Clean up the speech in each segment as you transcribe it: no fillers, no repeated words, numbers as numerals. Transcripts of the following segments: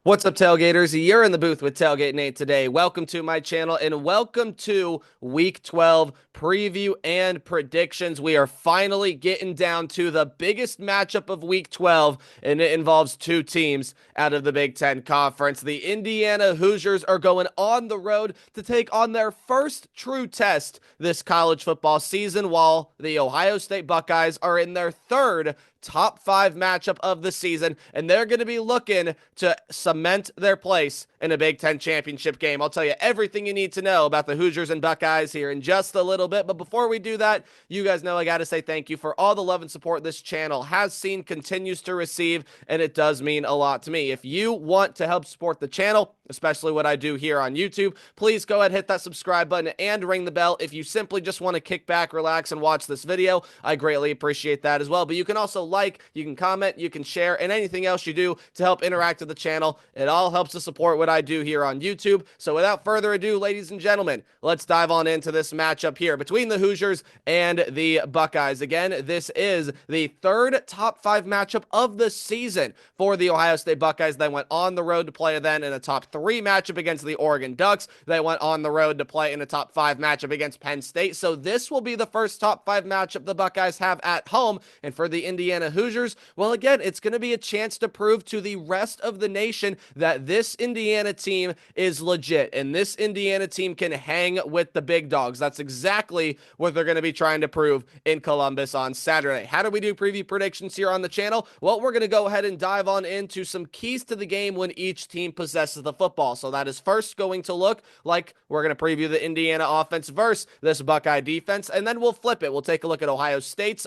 What's up, Tailgaters? You're in the booth with Tailgate Nate today. Welcome to my channel and welcome to Week 12 preview and predictions. We are finally getting down to the biggest matchup of Week 12, and it involves two teams out of the Big Ten Conference. The Indiana Hoosiers are going on the road to take on their first true test this college football season, while the Ohio State Buckeyes are in their third top five matchup of the season, and they're going to be looking to cement their place in a Big Ten championship game. I'll tell you everything you need to know about the Hoosiers and Buckeyes here in just a little bit, but before we do that, you guys know I got to say thank you for all the love and support this channel has seen, continues to receive, and it does mean a lot to me. If you want to help support the channel, especially what I do here on YouTube, please go ahead, hit that subscribe button and ring the bell. If you simply just want to kick back, relax, and watch this video, I greatly appreciate that as well. But you can also like, you can comment, you can share, and anything else you do to help interact with the channel. It all helps to support what I do here on YouTube. So without further ado, ladies and gentlemen, let's dive on into this matchup here between the Hoosiers and the Buckeyes. Again, this is the third top five matchup of the season for the Ohio State Buckeyes. They went on the road to play then in a top three matchup against the Oregon Ducks. They went on the road to play in a top five matchup against Penn State. So this will be the first top five matchup the Buckeyes have at home. And for the Indiana Hoosiers, well, again, it's going to be a chance to prove to the rest of the nation that this Indiana team is legit and this Indiana team can hang with the big dogs. That's exactly what they're going to be trying to prove in Columbus on Saturday. How do we do preview predictions here on the channel? Well, we're going to go ahead and dive on into some keys to the game when each team possesses the football. So that is first going to look like we're going to preview the Indiana offense versus this Buckeye defense, and then we'll flip it. We'll take a look at Ohio State's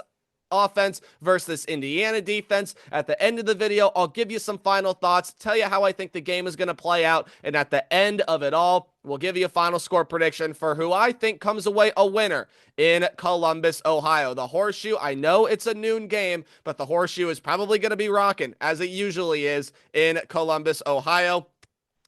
offense versus Indiana defense. At the end of the video, I'll give you some final thoughts, tell you how I think the game is going to play out, and at the end of it all, we'll give you a final score prediction for who I think comes away a winner in Columbus, Ohio. The Horseshoe, I know it's a noon game, but the Horseshoe is probably going to be rocking, as it usually is in Columbus, Ohio.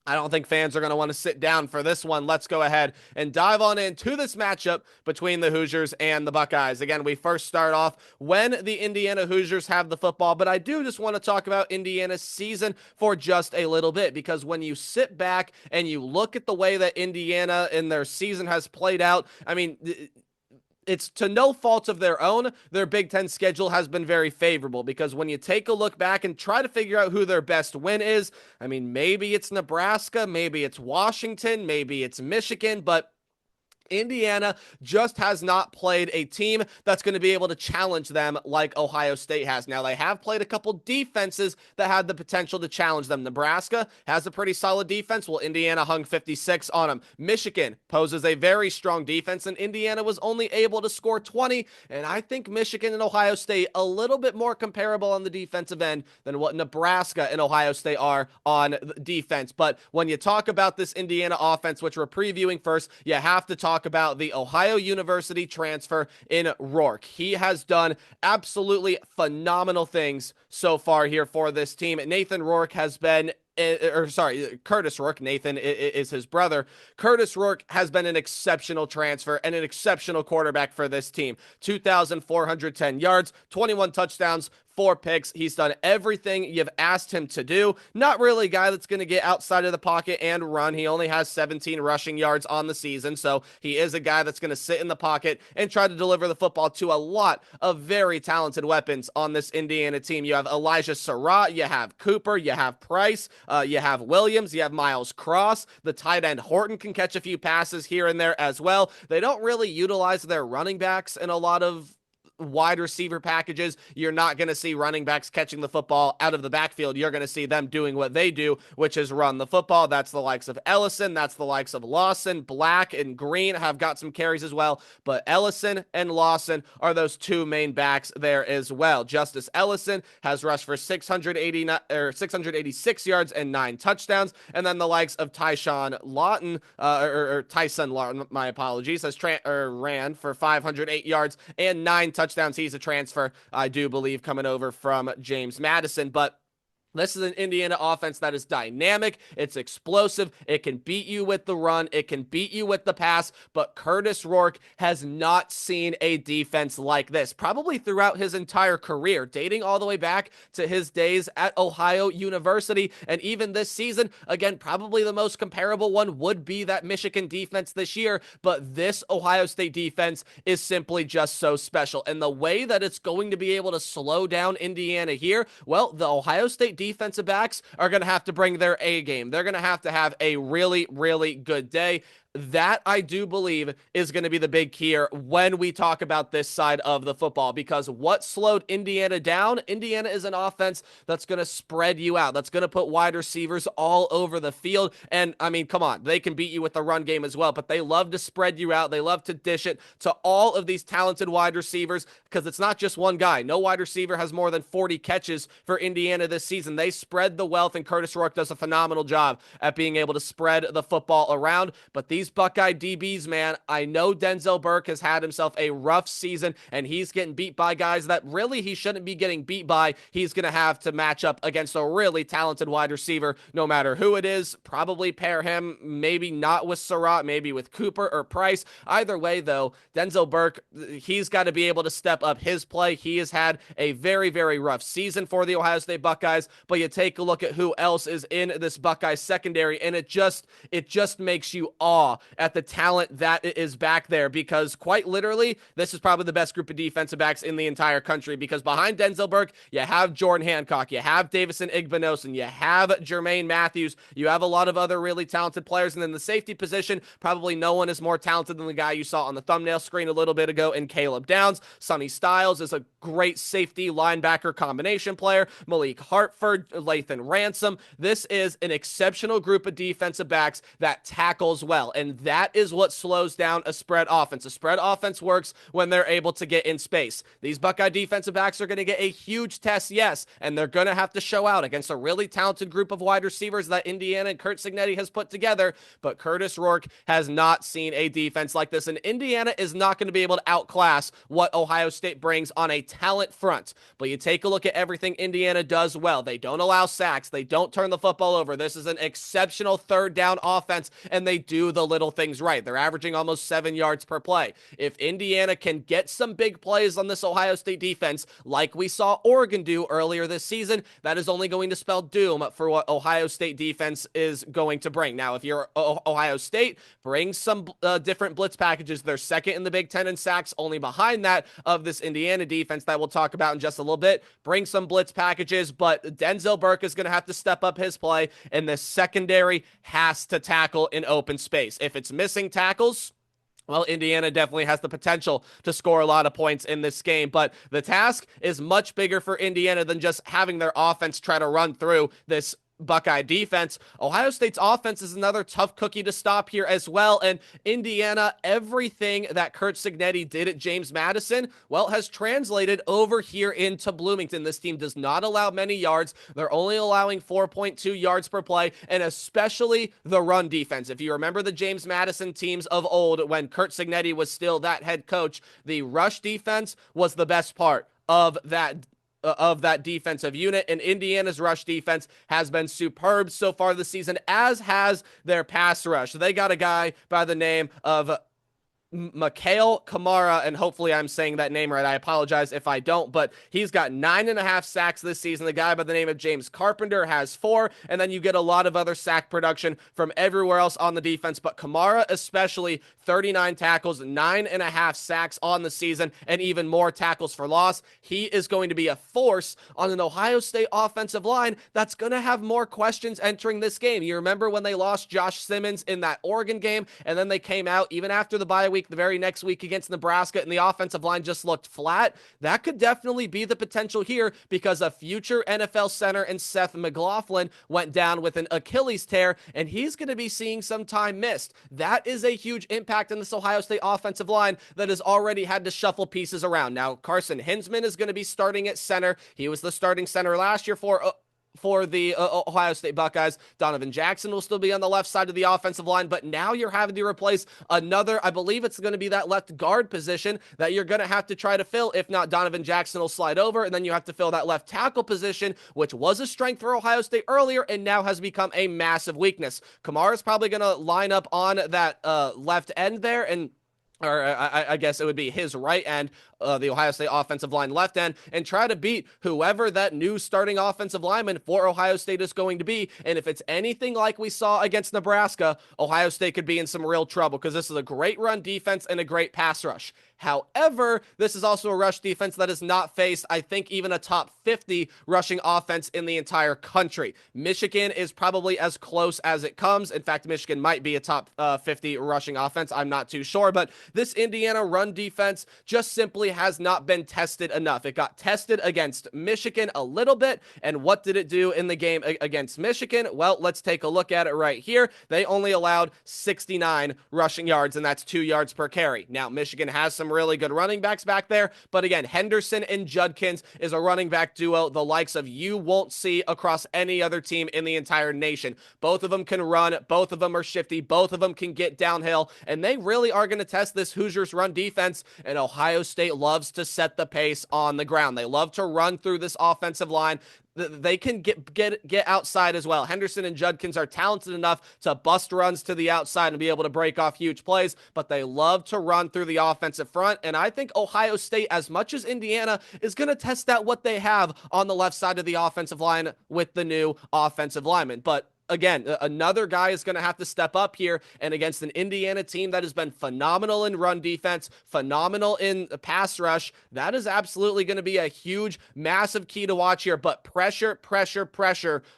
I don't think fans are going to want to sit down for this one. Let's go ahead and dive on into this matchup between the Hoosiers and the Buckeyes. Again, we first start off when the Indiana Hoosiers have the football, but I do just want to talk about Indiana's season for just a little bit, because when you sit back and you look at the way that Indiana in their season has played out, I mean, it's to no fault of their own. Their Big Ten schedule has been very favorable, because when you take a look back and try to figure out who their best win is, I mean, maybe it's Nebraska, maybe it's Washington, maybe it's Michigan, but Indiana just has not played a team that's going to be able to challenge them like Ohio State has. Now, they have played a couple defenses that had the potential to challenge them. Nebraska has a pretty solid defense. Well, Indiana hung 56 on them. Michigan poses a very strong defense, and Indiana was only able to score 20. And I think Michigan and Ohio State a little bit more comparable on the defensive end than what Nebraska and Ohio State are on defense. But when you talk about this Indiana offense, which we're previewing first, you have to talk about the Ohio University transfer in Rourke. He has done absolutely phenomenal things so far here for this team. Nathan Rourke has been Curtis Rourke, Nathan is his brother. Curtis Rourke has been an exceptional transfer and an exceptional quarterback for this team. 2,410 yards, 21 touchdowns, 4 picks. He's done everything you've asked him to do. Not really a guy that's going to get outside of the pocket and run. He only has 17 rushing yards on the season, so he is a guy that's going to sit in the pocket and try to deliver the football to a lot of very talented weapons on this Indiana team. You have Elijah Surratt, you have Cooper, you have Price, you have Williams, you have Miles Cross. The tight end Horton can catch a few passes here and there as well. They don't really utilize their running backs in a lot of wide receiver packages. You're not going to see running backs catching the football out of the backfield. You're going to see them doing what they do, which is run the football. That's the likes of Ellison. That's the likes of Lawson. Black and Green have got some carries as well, but Ellison and Lawson are those two main backs there as well. Justice Ellison has rushed for 686 yards and 9 touchdowns. And then the likes of Tyson Lawton, my apologies, has ran for 508 yards and 9 touchdowns. He's a transfer, I do believe, coming over from James Madison. But This is an Indiana offense that is dynamic. It's explosive. It can beat you with the run. It can beat you with the pass. But Curtis Rourke has not seen a defense like this, probably throughout his entire career, dating all the way back to his days at Ohio University. And even this season, again, probably the most comparable one would be that Michigan defense this year. But this Ohio State defense is simply just so special. And the way that it's going to be able to slow down Indiana here, well, the Ohio State defensive backs are going to have to bring their A game. They're going to have a really, really good day. That, I do believe, is going to be the big key here when we talk about this side of the football, because what slowed Indiana down? Indiana is an offense that's going to spread you out. That's going to put wide receivers all over the field. And, I mean, come on, they can beat you with the run game as well, but they love to spread you out. They love to dish it to all of these talented wide receivers, because it's not just one guy. No wide receiver has more than 40 catches for Indiana this season. They spread the wealth, and Curtis Rourke does a phenomenal job at being able to spread the football around. But these Buckeye DBs, man, I know Denzel Burke has had himself a rough season, and he's getting beat by guys that really he shouldn't be getting beat by. He's going to have to match up against a really talented wide receiver, no matter who it is. Probably pair him, maybe not with Surratt, maybe with Cooper or Price. Either way, though, Denzel Burke, he's got to be able to step up his play. He has had a very, very rough season for the Ohio State Buckeyes, but you take a look at who else is in this Buckeye secondary, and it just makes you awe at the talent that is back there, because quite literally, this is probably the best group of defensive backs in the entire country, because behind Denzel Burke, you have Jordan Hancock, you have Davison Igbinosun, you have Jermaine Matthews, you have a lot of other really talented players, and then the safety position, probably no one is more talented than the guy you saw on the thumbnail screen a little bit ago in Caleb Downs. Sonny Styles is a great safety linebacker combination player. Malik Hartford, Lathan Ransom. This is an exceptional group of defensive backs that tackles well, and that is what slows down a spread offense. A spread offense works when they're able to get in space. These Buckeye defensive backs are going to get a huge test, yes, and they're going to have to show out against a really talented group of wide receivers that Indiana and Curt Cignetti has put together, but Curtis Rourke has not seen a defense like this, and Indiana is not going to be able to outclass what Ohio State brings on a talent front. But you take a look at everything Indiana does well. They don't allow sacks. They don't turn the football over. This is an exceptional third down offense, and they do the little things right. They're averaging almost 7 yards per play. If Indiana can get some big plays on this Ohio State defense, like we saw Oregon do earlier this season, that is only going to spell doom for what Ohio State defense is going to bring. Now, if you're Ohio State, bring some different blitz packages. They're second in the Big Ten in sacks, only behind that of this Indiana defense that we'll talk about in just a little bit. Bring some blitz packages, but Denzel Burke is going to have to step up his play, and the secondary has to tackle in open space. If it's missing tackles, well, Indiana definitely has the potential to score a lot of points in this game, but the task is much bigger for Indiana than just having their offense try to run through this Buckeye defense. Ohio State's offense is another tough cookie to stop here as well, and Indiana, everything that Curt Cignetti did at James Madison, well, has translated over here into Bloomington. This team does not allow many yards. They're only allowing 4.2 yards per play, and especially the run defense. If you remember the James Madison teams of old, when Curt Cignetti was still that head coach, the rush defense was the best part of that defensive unit, and Indiana's rush defense has been superb so far this season, as has their pass rush. They got a guy by the name of Mikhail Kamara, and hopefully I'm saying that name right. I apologize if I don't, but he's got 9.5 sacks this season. The guy by the name of James Carpenter has 4, and then you get a lot of other sack production from everywhere else on the defense, but Kamara especially, 39 tackles, 9.5 sacks on the season, and even more tackles for loss. He is going to be a force on an Ohio State offensive line that's going to have more questions entering this game. You remember when they lost Josh Simmons in that Oregon game, and then they came out even after the bye week the very next week against Nebraska, and the offensive line just looked flat. That could definitely be the potential here, because a future NFL center and Seth McLaughlin went down with an Achilles tear, and he's going to be seeing some time missed. That is a huge impact in this Ohio State offensive line that has already had to shuffle pieces around. Now, Carson Hinsman is going to be starting at center. He was the starting center last year for for the Ohio State Buckeyes. Donovan Jackson will still be on the left side of the offensive line, but now you're having to replace another, I believe it's going to be that left guard position that you're going to have to try to fill. If not, Donovan Jackson will slide over, and then you have to fill that left tackle position, which was a strength for Ohio State earlier and now has become a massive weakness. Kamara's probably going to line up on that left end there, and or I guess it would be his right end, the Ohio State offensive line left end, and try to beat whoever that new starting offensive lineman for Ohio State is going to be. And if it's anything like we saw against Nebraska, Ohio State could be in some real trouble because this is a great run defense and a great pass rush. However, this is also a rush defense that has not faced, I think, even a top 50 rushing offense in the entire country. Michigan is probably as close as it comes. In fact, Michigan might be a top 50 rushing offense. I'm not too sure, but this Indiana run defense just simply has not been tested enough. It got tested against Michigan a little bit, and what did it do in the game against Michigan? Well, let's take a look at it right here. They only allowed 69 rushing yards, and that's 2 yards per carry. Now, Michigan has some really good running backs back there, but again, Henderson and Judkins is a running back duo the likes of you won't see across any other team in the entire nation. Both of them can run, both of them are shifty, both of them can get downhill, and they really are going to test this Hoosiers run defense, and Ohio State loves to set the pace on the ground. They love to run through this offensive line. They can get outside as well. Henderson and Judkins are talented enough to bust runs to the outside and be able to break off huge plays, but they love to run through the offensive front, and I think Ohio State, as much as Indiana, is going to test out what they have on the left side of the offensive line with the new offensive lineman. But again, another guy is going to have to step up here, and against an Indiana team that has been phenomenal in run defense, phenomenal in pass rush, that is absolutely going to be a huge, massive key to watch here. But pressure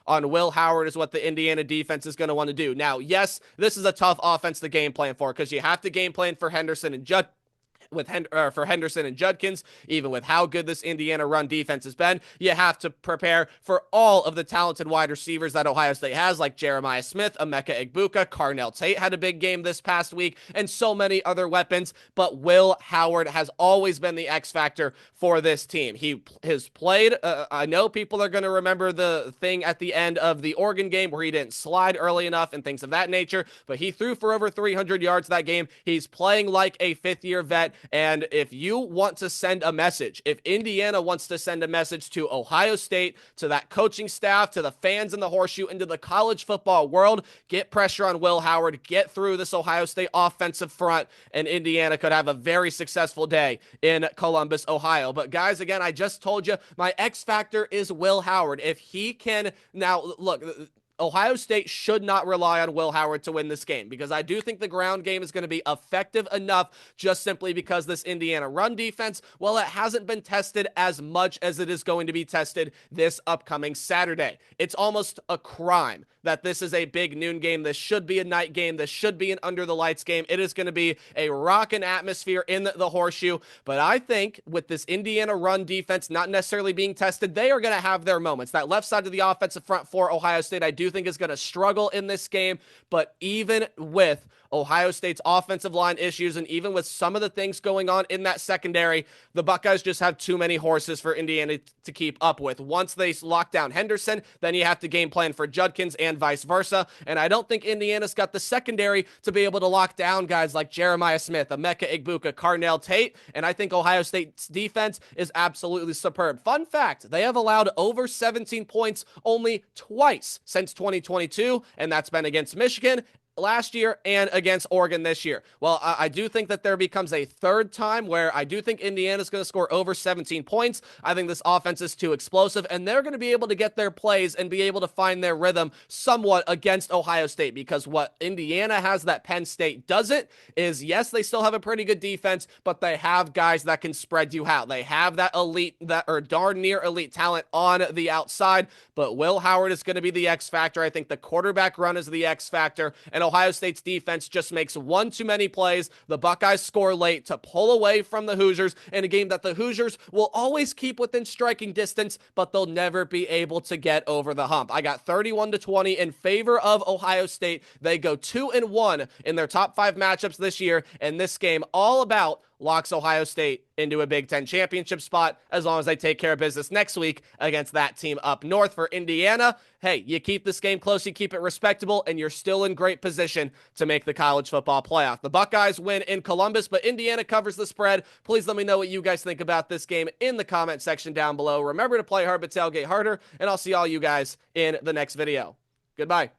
on Will Howard is what the Indiana defense is going to want to do. Now, yes, this is a tough offense to game plan for because you have to game plan for Henderson and for Henderson and Judkins. Even with how good this Indiana run defense has been, you have to prepare for all of the talented wide receivers that Ohio State has, like Jeremiah Smith, Emeka Egbuka, Carnell Tate had a big game this past week, and so many other weapons. But Will Howard has always been the X factor for this team. He has played, I know people are going to remember the thing at the end of the Oregon game where he didn't slide early enough and things of that nature, but he threw for over 300 yards that game. He's playing like a fifth-year vet. And if you want to send a message, if Indiana wants to send a message to Ohio State, to that coaching staff, to the fans in the Horseshoe, and to the college football world, get pressure on Will Howard, get through this Ohio State offensive front, and Indiana could have a very successful day in Columbus, Ohio. But guys, again, I just told you, my X factor is Will Howard. If he can, now look, Ohio State should not rely on Will Howard to win this game because I do think the ground game is going to be effective enough just simply because this Indiana run defense, well, it hasn't been tested as much as it is going to be tested this upcoming Saturday. It's almost a crime that this is a big noon game. This should be a night game. This should be an under the lights game. It is going to be a rockin' atmosphere in the Horseshoe. But I think with this Indiana run defense not necessarily being tested, they are going to have their moments. That left side of the offensive front for Ohio State, I do think is going to struggle in this game. But even with Ohio State's offensive line issues, and even with some of the things going on in that secondary, the Buckeyes just have too many horses for Indiana to keep up with. Once they lock down Henderson, then you have to game plan for Judkins and vice versa. And I don't think Indiana's got the secondary to be able to lock down guys like Jeremiah Smith, Emeka Egbuka, Carnell Tate. And I think Ohio State's defense is absolutely superb. Fun fact, they have allowed over 17 points only twice since 2022, and that's been against Michigan last year and against Oregon this year. Well, I do think that there becomes a third time where I do think Indiana's going to score over 17 points. I think this offense is too explosive, and they're going to be able to get their plays and be able to find their rhythm somewhat against Ohio State, because what Indiana has that Penn State doesn't is, yes, they still have a pretty good defense, but they have guys that can spread you out. They have that elite, or darn near elite talent on the outside, but Will Howard is going to be the X factor. I think the quarterback run is the X factor, and Ohio State's defense just makes one too many plays. The Buckeyes score late to pull away from the Hoosiers in a game that the Hoosiers will always keep within striking distance, but they'll never be able to get over the hump. I got 31-20 in favor of Ohio State. They go 2-1 in their top 5 matchups this year, and this game all about locks Ohio State into a Big Ten championship spot as long as they take care of business next week against that team up north. For Indiana, hey, you keep this game close, you keep it respectable, and you're still in great position to make the college football playoff. The Buckeyes win in Columbus, but Indiana covers the spread. Please let me know what you guys think about this game in the comment section down below. Remember to play hard, but tailgate harder, and I'll see all you guys in the next video. Goodbye.